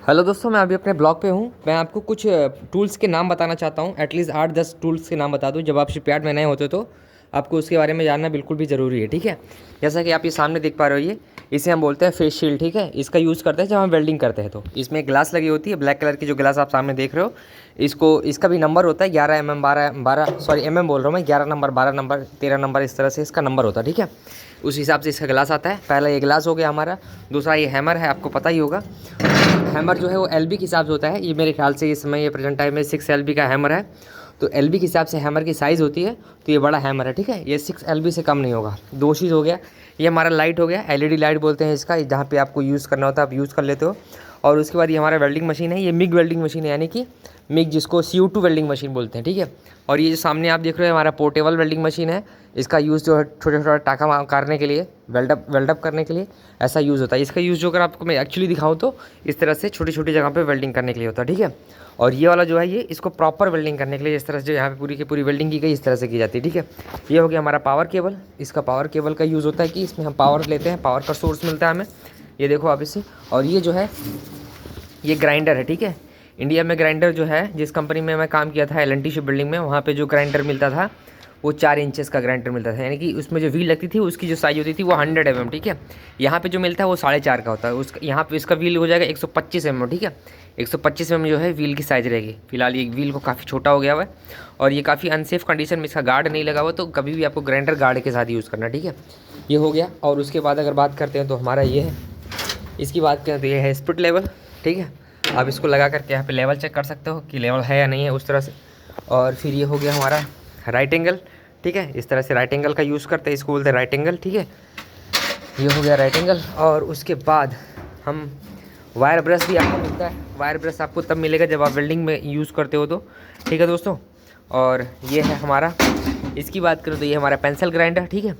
Hello दोस्तों, मैं अभी अपने ब्लॉग पे हूँ। मैं आपको कुछ टूल्स के नाम बताना चाहता हूँ। एटलीस्ट 8-10 टूल्स के नाम बता दूँ। जब आप शिपयार्ड में नए होते तो आपको उसके बारे में जानना बिल्कुल भी ज़रूरी है, ठीक है। जैसा कि आप ये सामने देख पा रहे हो, ये इसे हम बोलते हैं फेस शील्ड, ठीक है। इसका यूज़ करते हैं जब हम वेल्डिंग करते हैं तो इसमें ग्लास लगी होती है, ब्लैक कलर की जो ग्लास आप सामने देख रहे हो। इसका भी नंबर होता है 11 mm, 12 सॉरी mm बोल रहा हूँ मैं, 11 नंबर, 12 नंबर, 13 नंबर, इस तरह से इसका नंबर होता है, ठीक है। उस हिसाब से इसका ग्लास आता है। पहला ये ग्लास हो गया हमारा। दूसरा ये हैमर है, आपको पता ही होगा। हैमर जो है वो एलबी के हिसाब से होता है। ये मेरे ख्याल से इस समय ये प्रेजेंट टाइम में 6 LB का हैमर है। तो एलबी के हिसाब से हैमर की साइज़ होती है। तो ये बड़ा हैमर है, ठीक है। ये 6 LB से कम नहीं होगा। दो चीज़ हो गया। ये हमारा लाइट हो गया, LED लाइट बोलते हैं इसका, जहाँ पे आपको यूज़ करना होता है आप यूज़ कर लेते हो। और उसके बाद ये हमारा वेल्डिंग मशीन है। ये मिग वेल्डिंग मशीन है, यानी कि मिग जिसको CO2 वेल्डिंग मशीन बोलते हैं, ठीक है। और ये जो सामने आप देख रहे हो हमारा पोर्टेबल वेल्डिंग मशीन है। इसका यूज़ जो है छोटे छोटे टाका करने के लिए, वेल्डअप करने के लिए ऐसा यूज़ होता है। इसका यूज़ जो अगर आपको मैं एक्चुअली दिखाऊँ तो इस तरह से छोटी छोटी जगह पे वेल्डिंग करने के लिए होता है, ठीक है। और ये वाला जो है ये इसको प्रॉपर वेल्डिंग करने के लिए, इस तरह से यहाँ पे पूरी की पूरी वेल्डिंग की गई, इस तरह से की जाती है, ठीक है। ये हो गया हमारा पावर केबल। इसका पावर केबल का यूज़ होता है कि इसमें हम पावर लेते हैं, पावर का सोर्स मिलता है हमें। ये देखो आप इससे। और ये जो है ये ग्राइंडर है, ठीक है। इंडिया में ग्राइंडर जो है, जिस कंपनी में मैं काम किया था L&T शिप बिल्डिंग में, वहाँ पे जो ग्राइंडर मिलता था वो 4 इंचेस का ग्राइंडर मिलता था। यानी कि उसमें जो व्हील लगती थी उसकी जो साइज़ होती थी वो 100 mm, ठीक है। यहाँ पे जो मिलता है वो 4.5 का होता है। उसका यहाँ पे इसका व्हील हो जाएगा 125 mm, ठीक है। 125 mm जो है व्हील की साइज़ रहेगी। फिलहाल ये व्हील को काफ़ी छोटा हो गया हुआ है और ये काफ़ी अनसेफ कंडीशन में, इसका गार्ड नहीं लगा हुआ, तो कभी भी आपको ग्राइंडर गार्ड के साथ यूज़ करना, ठीक है। ये हो गया। और उसके बाद अगर बात करते हैं तो हमारा ये है, इसकी बात करें तो ये है स्पिट लेवल, ठीक है। आप इसको लगा करके यहाँ पे लेवल चेक कर सकते हो कि लेवल है या नहीं है, उस तरह से। और फिर ये हो गया हमारा राइट एंगल, ठीक है। इस तरह से राइट एंगल का यूज़ करते हैं, इसको बोलते हैं राइट एंगल, ठीक है। ये हो गया राइट एंगल। और उसके बाद हम वायर ब्रश भी आपको मिलता है। वायर ब्रश आपको तब मिलेगा जब आप वेल्डिंग में यूज़ करते हो तो, ठीक है दोस्तों। और ये है हमारा, इसकी बात करें तो ये हमारा पेंसिल ग्राइंडर, ठीक है।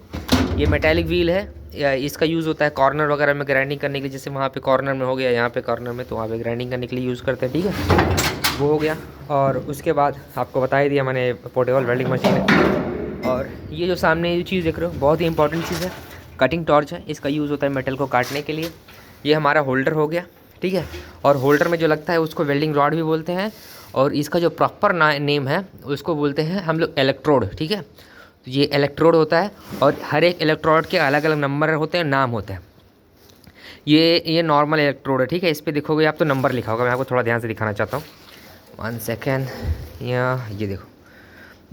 ये मेटालिक व्हील है। इसका यूज़ होता है कॉर्नर वगैरह में ग्राइंडिंग करने के लिए, जैसे वहाँ पे कॉर्नर में हो गया, यहाँ पे कॉर्नर में, तो वहाँ पे ग्राइंडिंग करने के लिए यूज़ करते हैं, ठीक है। वो हो गया। और उसके बाद आपको बता ही दिया मैंने, पोर्टेबल वेल्डिंग मशीन है। और ये जो सामने ये चीज़ देख रहे हो बहुत ही इंपॉर्टेंट चीज़ है, कटिंग टॉर्च है। इसका यूज़ होता है मेटल को काटने के लिए। ये हमारा होल्डर हो गया, ठीक है। और होल्डर में जो लगता है उसको वेल्डिंग रॉड भी बोलते हैं। और इसका जो प्रॉपर नेम है उसको बोलते हैं हम लोग इलेक्ट्रोड, ठीक है। तो ये इलेक्ट्रोड होता है और हर एक इलेक्ट्रोड के अलग अलग नंबर होते हैं, नाम होते हैं। ये नॉर्मल इलेक्ट्रोड है, ठीक है। इस पर देखोगे आप तो नंबर लिखा होगा। मैं आपको थोड़ा ध्यान से दिखाना चाहता हूँ, 1 सेकेंड। ये देखो,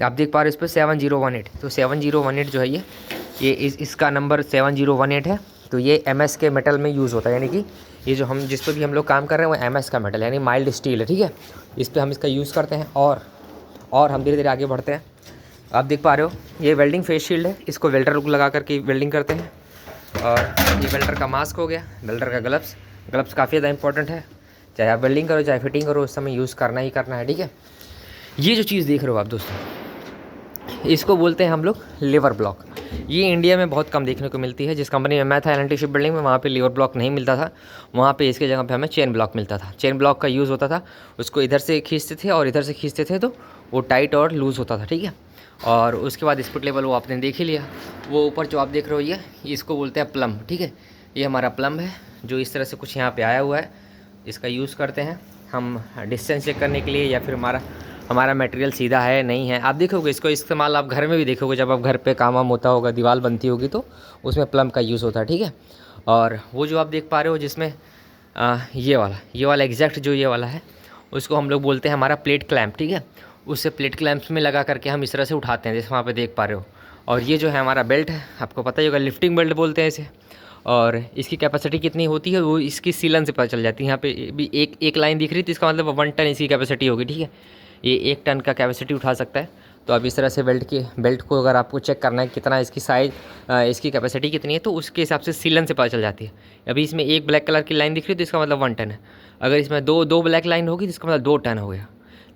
आप देख पा रहे हो इस पर 7018। तो 7018 जो है ये इसका नंबर 7018 है। तो ये MS के मेटल में यूज़ होता है, यानी कि ये जो हम जिस पर भी हम लोग काम कर रहे हैं वो MS का मेटल यानी माइल्ड स्टील है, ठीक है। इस पर हम इसका यूज़ करते हैं। और हम धीरे धीरे आगे बढ़ते हैं। आप देख पा रहे हो ये वेल्डिंग फेस शील्ड है। इसको वेल्डर लगा करके वेल्डिंग करते हैं। और ये वेल्डर का मास्क हो गया, वेल्डर का ग्लव्स काफ़ी ज़्यादा इंपॉर्टेंट है। चाहे आप वेल्डिंग करो चाहे फिटिंग करो, उस समय यूज़ करना ही करना है, ठीक है। ये जो चीज़ देख रहे हो आप दोस्तों, इसको बोलते हैं हम लोग लीवर ब्लॉक। ये इंडिया में बहुत कम देखने को मिलती है। जिस कंपनी में मैं था L&T शिप बिल्डिंग में, वहाँ पे लीवर ब्लॉक नहीं मिलता था। वहाँ पे इसके जगह पे हमें चेन ब्लॉक मिलता था। चेन ब्लॉक का यूज़ होता था, उसको इधर से खींचते थे और इधर से खींचते थे तो वो टाइट और लूज़ होता था, ठीक है। और उसके बाद स्पिट लेवल वो आपने देख ही लिया। वो ऊपर जो आप देख रहे हो ये इसको बोलते हैं प्लम, ठीक है। ये हमारा प्लम है जो इस तरह से कुछ यहाँ पर आया हुआ है। इसका यूज़ करते हैं हम डिस्टेंस चेक करने के लिए, या फिर हमारा मटेरियल सीधा है नहीं है। आप देखोगे इसको इस्तेमाल आप घर में भी देखोगे, जब आप घर पे काम वाम होता होगा, दीवार बनती होगी तो उसमें प्लम का यूज़ होता है, ठीक है। और वो जो आप देख पा रहे हो जिसमें ये वाला एग्जैक्ट जो ये वाला है उसको हम लोग बोलते हैं हमारा प्लेट क्लैम्प, ठीक है। उससे प्लेट क्लैम्प्स में लगा करके हम इस तरह से उठाते हैं, जैसे वहाँ पर देख पा रहे हो। और ये जो है हमारा बेल्ट है, आपको पता ही होगा, लिफ्टिंग बेल्ट बोलते हैं इसे। और इसकी कैपेसिटी कितनी होती है वो इसकी सीलन से पता चल जाती है। यहाँ पे भी एक लाइन दिख रही थी, इसका मतलब 1 टन इसकी कैपेसिटी होगी, ठीक है। ये 1 टन का कैपेसिटी उठा सकता है। तो अब इस तरह से बेल्ट को अगर आपको चेक करना है कितना इसकी साइज़, इसकी कैपेसिटी कितनी है, तो उसके हिसाब से सीलन से पता चल जाती है। अभी इसमें एक ब्लैक कलर की लाइन दिख रही है तो इसका मतलब 1 टन है। अगर इसमें दो ब्लैक लाइन होगी तो इसका मतलब 2 टन हो गया।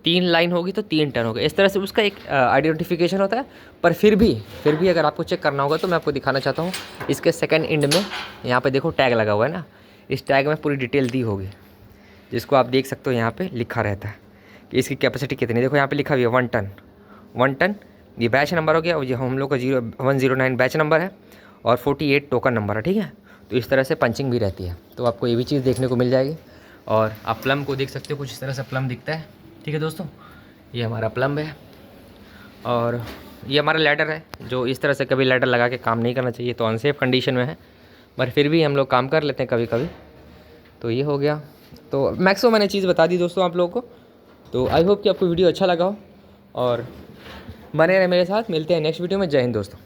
3 लाइन होगी तो 3 टन हो गया। इस तरह से उसका एक आइडेंटिफिकेशन होता है। पर फिर भी अगर आपको चेक करना होगा तो मैं आपको दिखाना चाहता हूँ। इसके सेकेंड एंड में यहाँ पर देखो टैग लगा हुआ है ना, इस टैग में पूरी डिटेल दी होगी, जिसको आप देख सकते हो। यहाँ पर लिखा रहता है कि इसकी कैपेसिटी कितनी। देखो यहाँ पे लिखा हुआ है 1 टन। ये बैच नंबर हो गया, और ये हम लोग का 109 बैच नंबर है और 48 टोकन नंबर है, ठीक है। तो इस तरह से पंचिंग भी रहती है, तो आपको ये भी चीज़ देखने को मिल जाएगी। और आप प्लम को देख सकते हो, कुछ इस तरह से प्लम दिखता है। ठीक है दोस्तों, ये हमारा प्लम है और ये हमारा लैडर है, जो इस तरह से कभी लैडर लगा के काम नहीं करना चाहिए, तो अनसेफ कंडीशन में है, पर फिर भी हम लोग काम कर लेते हैं कभी कभी। तो ये हो गया, तो मैक्सिमम मैंने चीज़ बता दी दोस्तों आप लोगों को। तो आई होप कि आपको वीडियो अच्छा लगा हो और बने रहे मेरे साथ। मिलते हैं नेक्स्ट वीडियो में। जय हिंद दोस्तों।